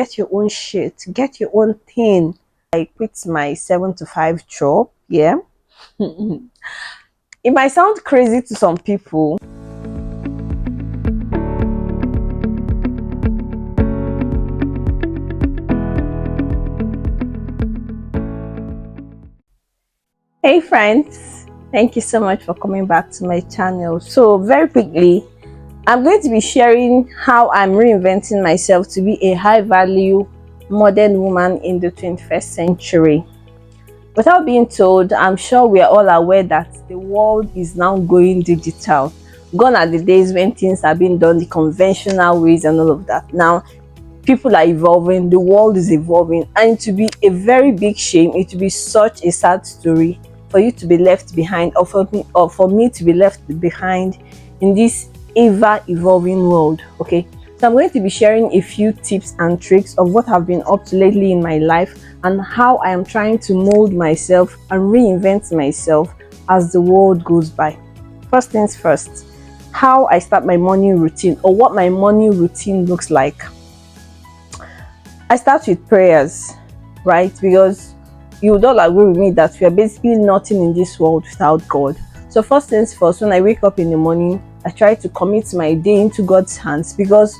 Get your own shit, get your own thing. I quit my 7 to 5 job. Yeah. It might sound crazy to some people. Hey friends, thank you so much for coming back to my channel. So very quickly, I'm going to be sharing how I'm reinventing myself to be a high value modern woman in the 21st century. Without being told, I'm sure we are all aware that the world is now going digital. Gone are the days when things are being done the conventional ways and all of that. Now people are evolving, the world is evolving, and to be a very big shame, it will be such a sad story for you to be left behind, or for me to be left behind in this ever evolving world. Okay, so I'm going to be sharing a few tips and tricks of what I've been up to lately in my life and how I am trying to mold myself and reinvent myself as the world goes by. First things first, how I start my morning routine, or what my morning routine looks like. I start with prayers, right? Because you would all agree with me that we are basically nothing in this world without God. So first things first, when I wake up in the morning, I try to commit my day into God's hands, because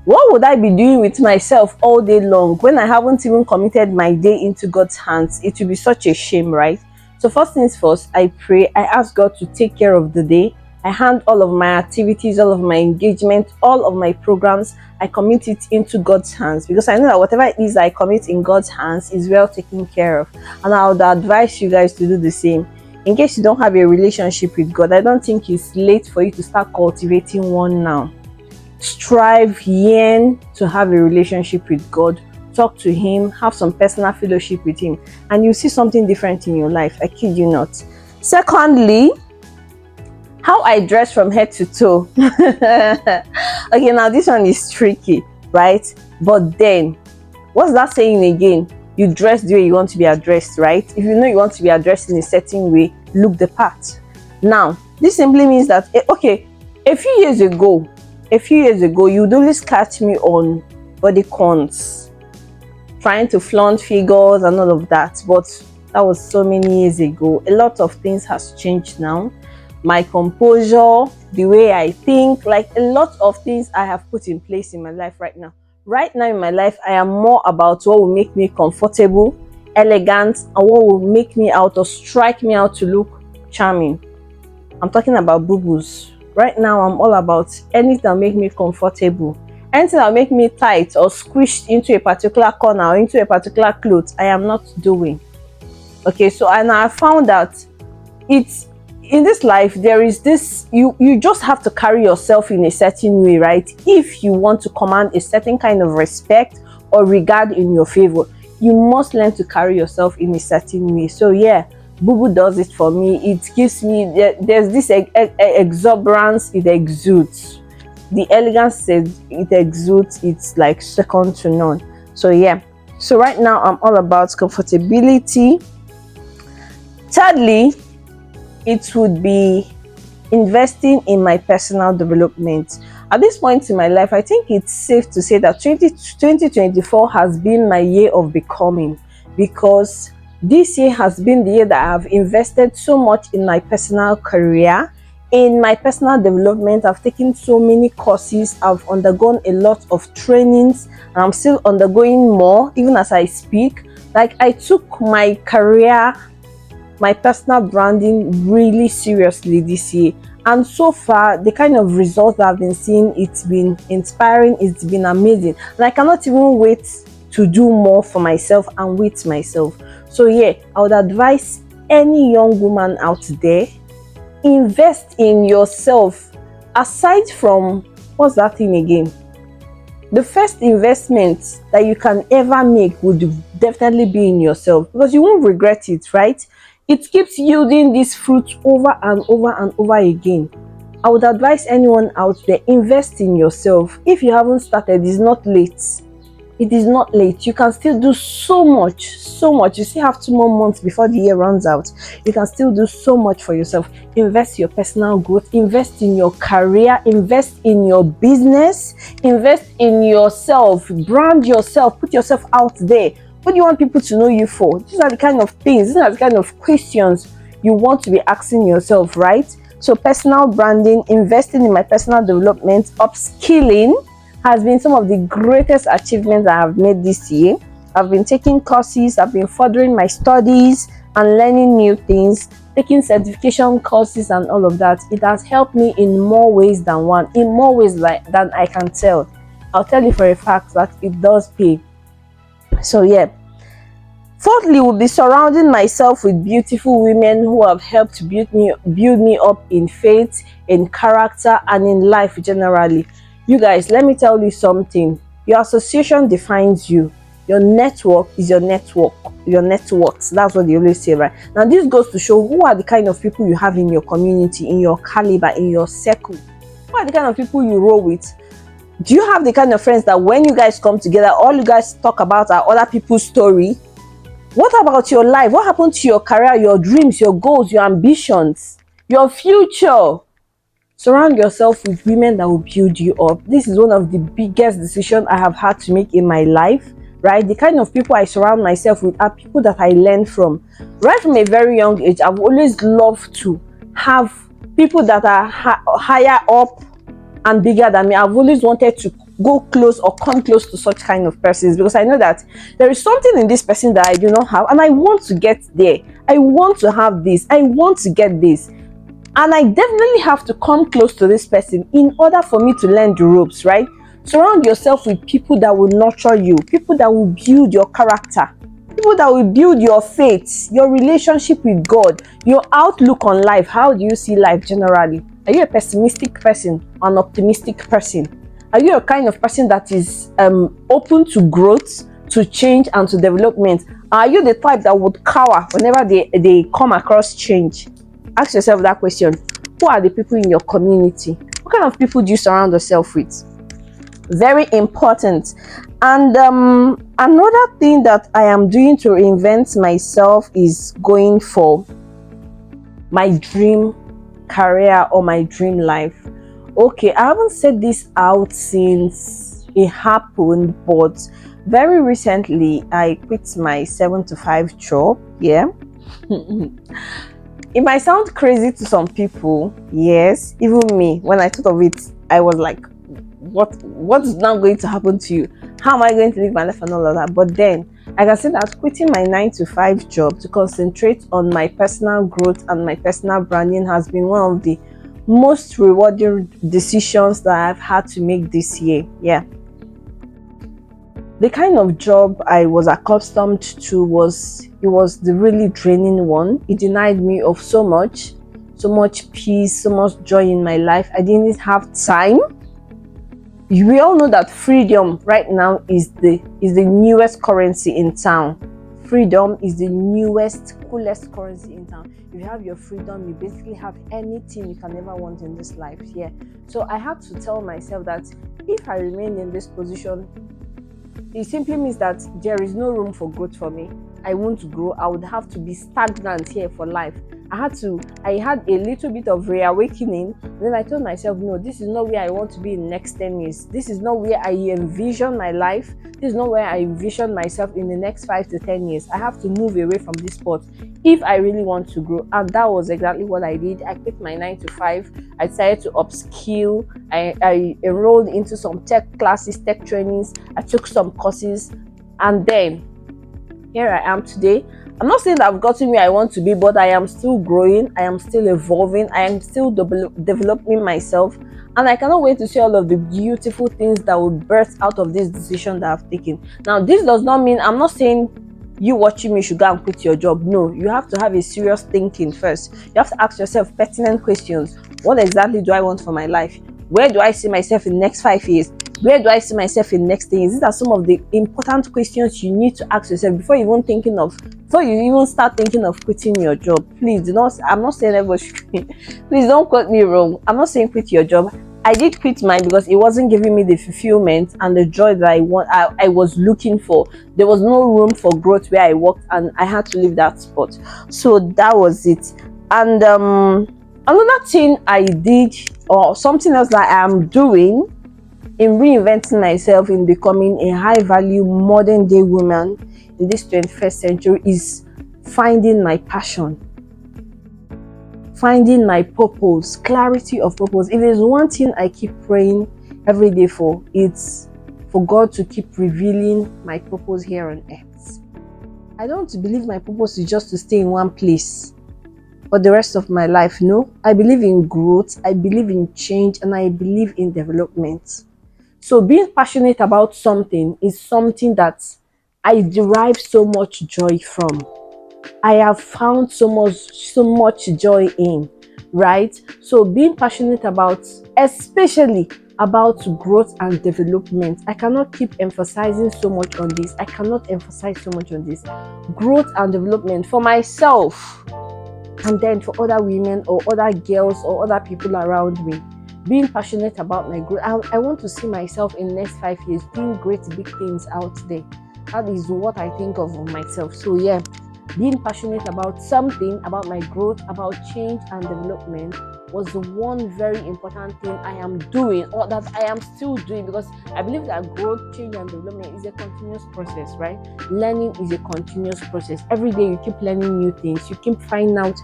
what would I be doing with myself all day long when I haven't even committed my day into God's hands? It would be such a shame, right? So first things first, I pray, I ask God to take care of the day. I hand all of my activities, all of my engagement, all of my programs, I commit it into God's hands, because I know that whatever it is I commit in God's hands is well taken care of. And I would advise you guys to do the same. In case you don't have a relationship with God, I don't think it's late for you to start cultivating one now. Strive, yearn to have a relationship with God. Talk to Him, have some personal fellowship with Him, and you'll see something different in your life. I kid you not. Secondly, how I dress from head to toe. Okay, now this one is tricky, right? But then, what's that saying again? You dress the way you want to be addressed, right? If you know you want to be addressed in a certain way, look the part. Now, this simply means that, okay, a few years ago, you'd always catch me on body cons, trying to flaunt figures and all of that. But that was so many years ago. A lot of things has changed now. My composure, the way I think, like a lot of things I have put in place in my life right now. Right now in my life, I am more about what will make me comfortable, elegant, and what will make me out or strike me out to look charming. I'm talking about boo-boos. Right now, I'm all about anything that will make me comfortable. Anything that will make me tight or squished into a particular corner or into a particular clothes, I am not doing. Okay, so and I found that it's in this life, there is this, you just have to carry yourself in a certain way, right? If you want to command a certain kind of respect or regard in your favor, you must learn to carry yourself in a certain way. So yeah, boo-boo does it for me. It gives me, there's this exuberance it exudes. The elegance it exudes, it's like second to none. So yeah, so right now I'm all about comfortability. Thirdly, it would be investing in my personal development. At this point in my life, I think it's safe to say that 2024 has been my year of becoming, because this year has been the year that I have invested so much in my personal career, in my personal development. I've taken so many courses, I've undergone a lot of trainings, and I'm still undergoing more even as I speak. Like, I took my career, my personal branding really seriously this year, and so far the kind of results that I've been seeing, it's been inspiring, it's been amazing, and I cannot even wait to do more for myself and with myself. So yeah, I would advise any young woman out there, invest in yourself. Aside from, what's that thing again, the first investment that you can ever make would definitely be in yourself, because you won't regret it, right? It keeps yielding this fruit over and over and over again. I would advise anyone out there, invest in yourself. If you haven't started, it's not late. It is not late. You can still do so much, so much. You still have 2 more months before the year runs out. You can still do so much for yourself. Invest in your personal growth, invest in your career, invest in your business, invest in yourself, brand yourself, put yourself out there. What do you want people to know you for? These are the kind of things, these are the kind of questions you want to be asking yourself, right? So personal branding, investing in my personal development, upskilling has been some of the greatest achievements I have made this year. I've been taking courses, I've been furthering my studies and learning new things, taking certification courses and all of that. It has helped me in more ways than one, in more ways than I can tell. I'll tell you for a fact that it does pay. So yeah. Fourthly, will be surrounding myself with beautiful women who have helped build me up in faith, in character, and in life generally. You guys, let me tell you something. Your association defines you. Your network is your network, your net worth. That's what they always say, right? Now, this goes to show who are the kind of people you have in your community, in your caliber, in your circle. Who are the kind of people you roll with? Do you have the kind of friends that when you guys come together, all you guys talk about are other people's story? What about your life? What happened to your career, your dreams, your goals, your ambitions, your future? Surround yourself with women that will build you up. This is one of the biggest decisions I have had to make in my life, right? The kind of people I surround myself with are people that I learn from. Right from a very young age, I've always loved to have people that are higher up and bigger than me. I've always wanted to go close or come close to such kind of persons because I know that there is something in this person that I do not have and I want to get there. I want to have this. I want to get this. And I definitely have to come close to this person in order for me to learn the ropes, right? Surround yourself with people that will nurture you, people that will build your character, people that will build your faith, your relationship with God, your outlook on life. How do you see life generally? Are you a pessimistic person or an optimistic person? Are you a kind of person that is open to growth, to change, and to development? Are you the type that would cower whenever they come across change? Ask yourself that question. Who are the people in your community? What kind of people do you surround yourself with? Very important. And another thing that I am doing to reinvent myself is going for my dream career or my dream life. Okay, I haven't said this out since it happened, but very recently I quit my 7 to 5 job. Yeah. It might sound crazy to some people, yes, even me. When I thought of it, I was like, what is now going to happen to you? How am I going to live my life and all of that? But then I can say that quitting my 9 to 5 job to concentrate on my personal growth and my personal branding has been one of the most rewarding decisions that I've had to make this year. Yeah. The kind of job I was accustomed to was the really draining one. It denied me of so much peace, so much joy in my life. I didn't have time. We all know that freedom right now is the newest currency in town. Freedom is the newest, coolest currency in town. If you have your freedom, you basically have anything you can ever want in this life. Yeah. So I had to tell myself that if I remain in this position, it simply means that there is no room for growth for me. I won't grow. I would have to be stagnant here for life. I had a little bit of reawakening. Then I told myself, no, this is not where I want to be in the next 10 years. This is not where I envision my life. This is not where I envision myself in the next 5 to 10 years. I have to move away from this spot if I really want to grow. And that was exactly what I did. I quit my 9 to 5. I decided to upskill. I enrolled into some tech classes, tech trainings. I took some courses. And then here I am today. I'm not saying that I've gotten where I want to be, but I am still growing. I am still evolving. I am still developing myself. And I cannot wait to see all of the beautiful things that will birth out of this decision that I've taken. Now, this does not mean, I'm not saying you watching me should go and quit your job. No, you have to have a serious thinking first. You have to ask yourself pertinent questions. What exactly do I want for my life? Where do I see myself in the next 5 years? Where do I see myself in the next 10 years? These are some of the important questions you need to ask yourself before you even start thinking of quitting your job. Please do not, I'm not saying everybody should quit. Please don't quote me wrong. I'm not saying quit your job. I did quit mine because it wasn't giving me the fulfillment and the joy that I was looking for. There was no room for growth where I worked, and I had to leave that spot. So that was it. And another thing I did, or something else that I am doing in reinventing myself in becoming a high value modern day woman in this 21st century, is finding my passion, finding my purpose, clarity of purpose. If there's one thing I keep praying every day for, it's for God to keep revealing my purpose here on earth. I don't believe my purpose is just to stay in one place for the rest of my life. No, I believe in growth, I believe in change, and I believe in development. So being passionate about something is something that I derive so much joy from. I have found so much joy in, right? So being passionate about, especially about growth and development, I cannot keep emphasizing so much on this. I cannot emphasize so much on this. Growth and development for myself, and then for other women or other girls or other people around me. Being passionate about my growth. I want to see myself in the next 5 years doing great big things out there. That is what I think of myself. So yeah, being passionate about something, about my growth, about change and development, was the one very important thing I am doing, or that I am still doing, because I believe that growth, change and development is a continuous process, right? Learning is a continuous process. Every day you keep learning new things, you keep finding out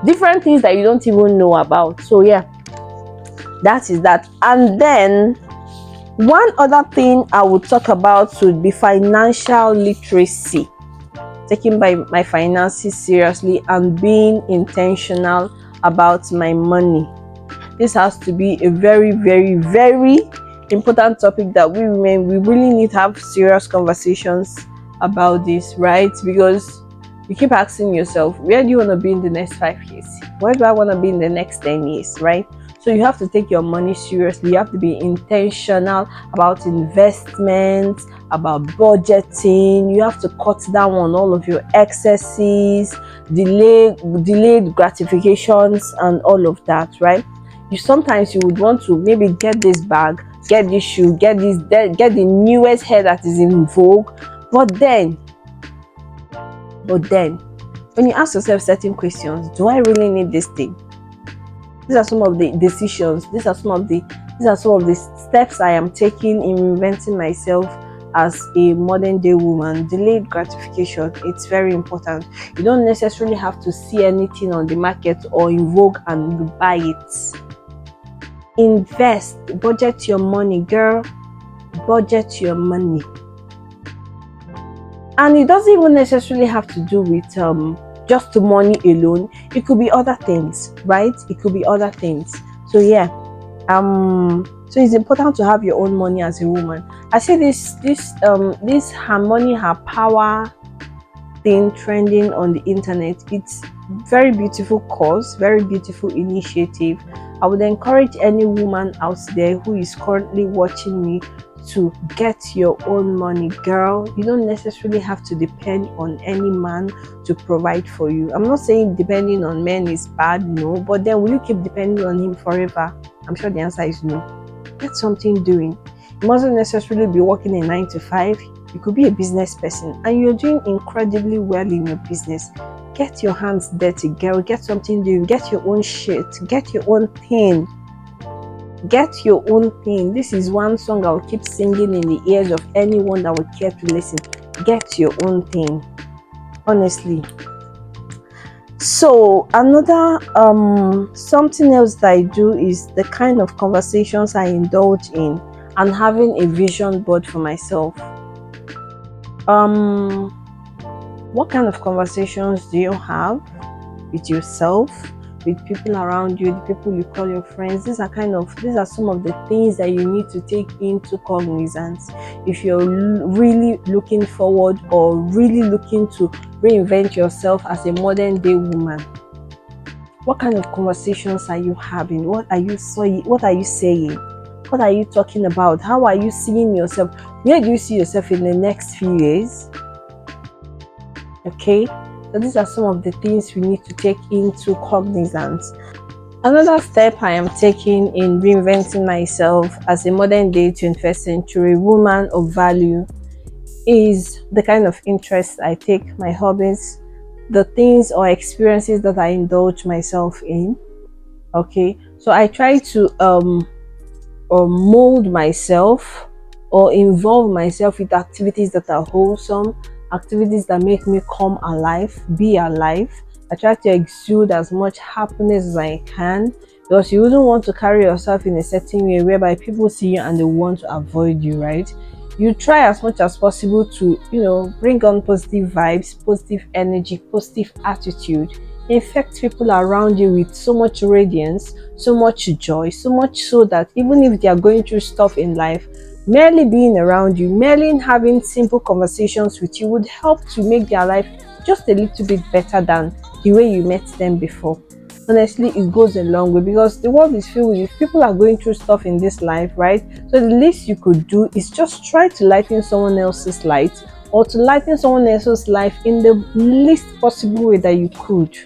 different things that you don't even know about. So yeah, that is that. And then one other thing I would talk about would be financial literacy, taking my finances seriously and being intentional about my money. This has to be a very, very, very important topic that we women, we really need to have serious conversations about this, right? Because you keep asking yourself, where do you want to be in the next 5 years? Where do I want to be in the next 10 years, right? So you have to take your money seriously. You have to be intentional about investments, about budgeting. You have to cut down on all of your excesses, delayed gratifications, and all of that, right? Sometimes you would want to maybe get this bag, get this shoe, get the newest hair that is in vogue, but then when you ask yourself certain questions, do I really need this thing? These are some of the decisions, these are some of the steps I am taking in reinventing myself as a modern day woman. Delayed gratification, it's very important. You don't necessarily have to see anything on the market or in vogue and you buy it. Invest, budget your money, girl. Budget your money. And it doesn't even necessarily have to do with just the money alone. It could be other things, right? It could be other things. So yeah, so it's important to have your own money as a woman. I say this her money, her power thing trending on the internet. It's very beautiful cause, very beautiful initiative. I would encourage any woman out there who is currently watching me to get your own money, girl. You don't necessarily have to depend on any man to provide for you. I'm not saying depending on men is bad, no, but then will you keep depending on him forever? I'm sure the answer is no. Get something doing. You mustn't necessarily be working a 9 to 5. You could be a business person and you're doing incredibly well in your business. Get your hands dirty, girl. Get something doing. Get your own shit. Get your own thing. Get your own thing. This is one song I'll keep singing in the ears of anyone that would care to listen. Get your own thing. Honestly. So another something else that I do is the kind of conversations I indulge in and having a vision board for myself. What kind of conversations do you have with yourself, with people around you, the people you call your friends? These are some of the things that you need to take into cognizance if you're really looking forward or really looking to reinvent yourself as a modern day woman. What kind of conversations are you having? What are you saying? What are you talking about? How are you seeing yourself? Where do you see yourself in the next few years? Okay, so these are some of the things we need to take into cognizance. Another step I am taking in reinventing myself as a modern day 21st century woman of value is the kind of interest I take, my hobbies, the things or experiences that I indulge myself in. Okay, so I try to or mold myself or involve myself with activities that are wholesome, activities that make me come alive, be alive. I try to exude as much happiness as I can, because you wouldn't want to carry yourself in a certain way whereby people see you and they want to avoid you, right? You try as much as possible to, bring on positive vibes, positive energy, positive attitude, infect people around you with so much radiance, so much joy, so much so that even if they are going through stuff in life, merely being around you, merely having simple conversations with you would help to make their life just a little bit better than the way you met them before. Honestly, it goes a long way, because the world is filled with people are going through stuff in this life, right? So the least you could do is just try to lighten someone else's light, or to lighten someone else's life in the least possible way that you could,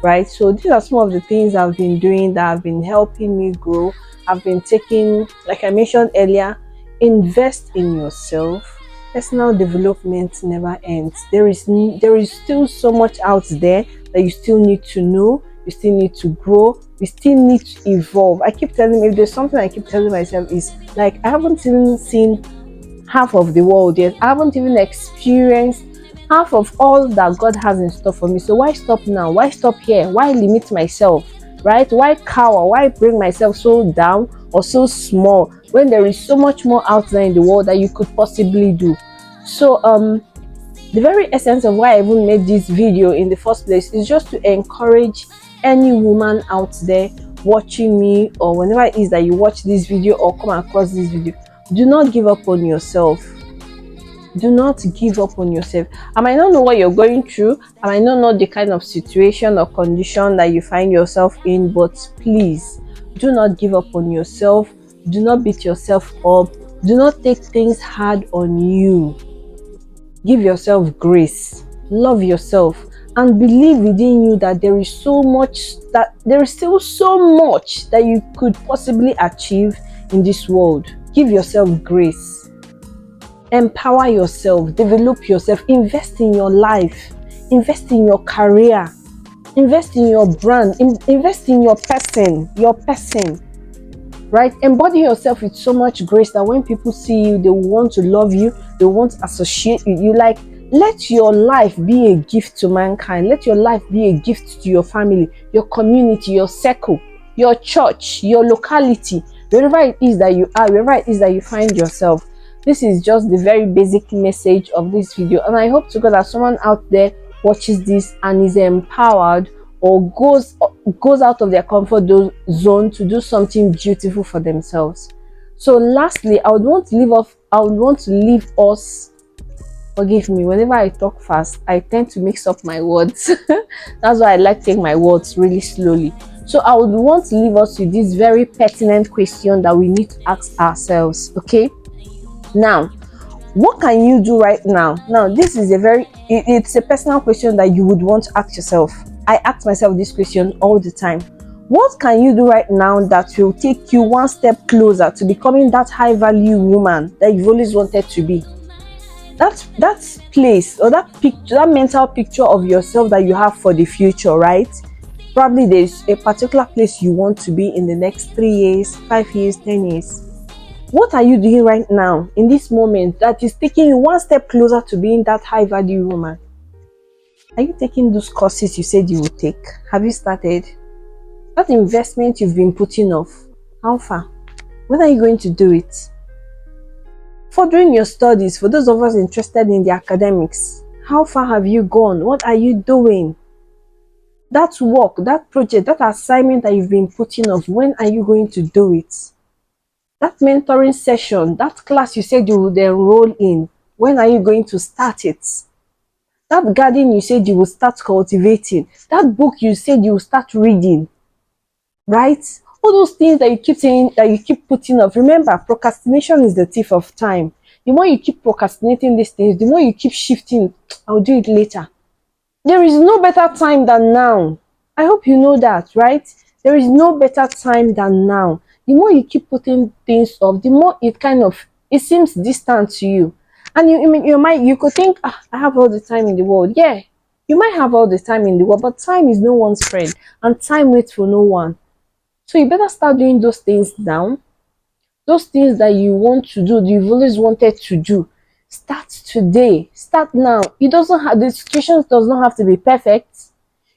right? So these are some of the things I've been doing that have been helping me grow. I've been taking, like I mentioned earlier, invest in yourself. Personal development never ends. There is still so much out there that you still need to know, you still need to grow, you still need to evolve. I keep telling me, if there's something I keep telling myself, is like, I haven't even seen half of the world yet. I haven't even experienced half of all that God has in store for me. So why stop now? Why stop here? Why limit myself? Right? Why cower? Why bring myself so down or so small when there is so much more out there in the world that you could possibly do? So the very essence of why I even made this video in the first place is just to encourage any woman out there watching me, or whenever it is that you watch this video or come across this video, do not give up on yourself. Do not give up on yourself. I might not know what you're going through, I might not know the kind of situation or condition that you find yourself in, but please do not give up on yourself. Do not beat yourself up. Do not take things hard on you. Give yourself grace, love yourself, and believe within you that there is still so much that you could possibly achieve in this world. Give yourself grace. Empower yourself, develop yourself, invest in your life, invest in your career, invest in your brand, invest in your person, right? Embody yourself with so much grace that when people see you, they want to love you, they want to associate with you. Like, let your life be a gift to mankind. Let your life be a gift to your family, your community, your circle, your church, your locality, wherever it is that you are, wherever it is that you find yourself. This is just the very basic message of this video, and I hope to God that someone out there watches this and is empowered, or goes out of their comfort zone to do something beautiful for themselves. So lastly, I would want to leave us, forgive me, whenever I talk fast, I tend to mix up my words. That's why I like to take my words really slowly. So I would want to leave us with this very pertinent question that we need to ask ourselves. Okay, now, what can you do right now? Now, this is it's a personal question that you would want to ask yourself. I ask myself this question all the time. What can you do right now that will take you one step closer to becoming that high value woman that you've always wanted to be? That place, or that picture, that mental picture of yourself that you have for the future, right? Probably there's a particular place you want to be in the next 3 years, 5 years, 10 years. What are you doing right now in this moment that is taking you one step closer to being that high value woman? Are you taking those courses you said you would take? Have you started? That investment you've been putting off, how far? When are you going to do it? Furthering your studies, for those of us interested in the academics, how far have you gone? What are you doing? That work, that project, that assignment that you've been putting off, when are you going to do it? That mentoring session, that class you said you would enroll in, when are you going to start it? That garden you said you will start cultivating, that book you said you will start reading, right? All those things that you keep saying, that you keep putting off. Remember, procrastination is the thief of time. The more you keep procrastinating these things, the more you keep shifting, I'll do it later. There is no better time than now. I hope you know that, right? There is no better time than now. The more you keep putting things off, the more it seems distant to you. And you might you could think, ah, I have all the time in the world. Yeah, you might have all the time in the world, but time is no one's friend, and time waits for no one. So you better start doing those things now. Those things that you want to do, you've always wanted to do. Start today. Start now. It doesn't have the situation does not have to be perfect.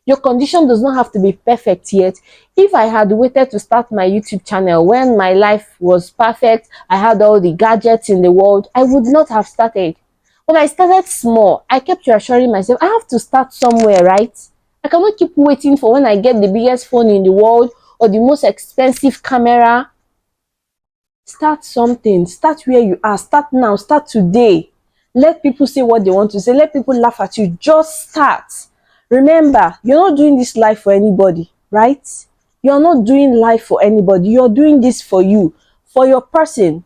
Your condition does not have to be perfect yet. If I had waited to start my YouTube channel when my life was perfect, I had all the gadgets in the world, I would not have started. When I started small, I kept reassuring myself, I have to start somewhere, right? I cannot keep waiting for when I get the biggest phone in the world or the most expensive camera. Start something. Start where you are. Start now. Start today. Let people say what they want to say. Let people laugh at you. Just start. Remember, you're not doing this life for anybody, right? You're not doing life for anybody. You're doing this for you, for your person.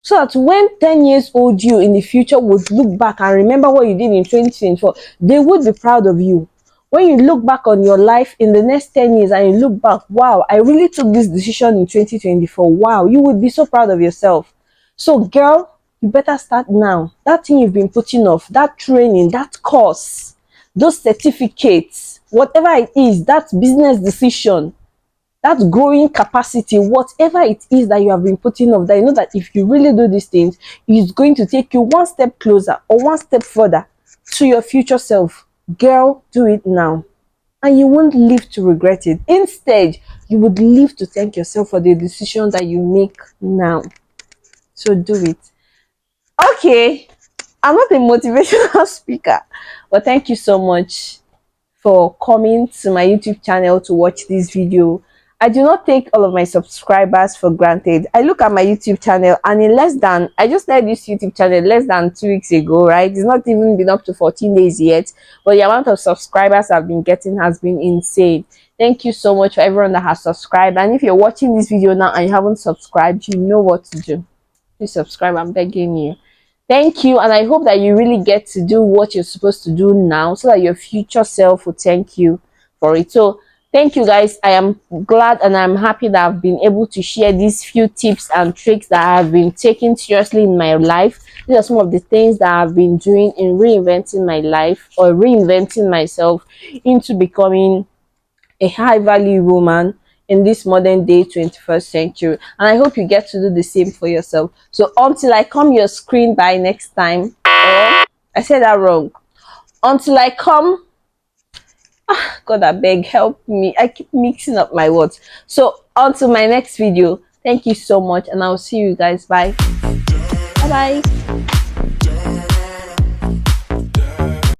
So that when 10 years old you in the future would look back and remember what you did in 2024, they would be proud of you. When you look back on your life in the next 10 years and you look back, wow, I really took this decision in 2024. Wow, you would be so proud of yourself. So girl, you better start now. That thing you've been putting off, that training, that course, those certificates, whatever it is, that business decision, that growing capacity, whatever it is that you have been putting off, that you know that if you really do these things, it's going to take you one step closer or one step further to your future self. Girl, do it now. And you won't live to regret it. Instead, you would live to thank yourself for the decision that you make now. So do it. Okay, I'm not a motivational speaker, but thank you so much for coming to my YouTube channel to watch this video. I do not take all of my subscribers for granted. I look at my YouTube channel and I just started this YouTube channel less than 2 weeks ago, right? It's not even been up to 14 days yet, but the amount of subscribers I've been getting has been insane. Thank you so much for everyone that has subscribed. And if you're watching this video now and you haven't subscribed, you know what to do. Please subscribe, I'm begging you. Thank you, and I hope that you really get to do what you're supposed to do now so that your future self will thank you for it. So thank you guys. I am glad and I'm happy that I've been able to share these few tips and tricks that I have been taking seriously in my life. These are some of the things that I've been doing in reinventing my life or reinventing myself into becoming a high value woman in this modern day 21st century. And I hope you get to do the same for yourself. So until I come your screen by next time, or I said that wrong, until I come, God I beg, help me, I keep mixing up my words. So until my next video, thank you so much and I'll see you guys. Bye bye.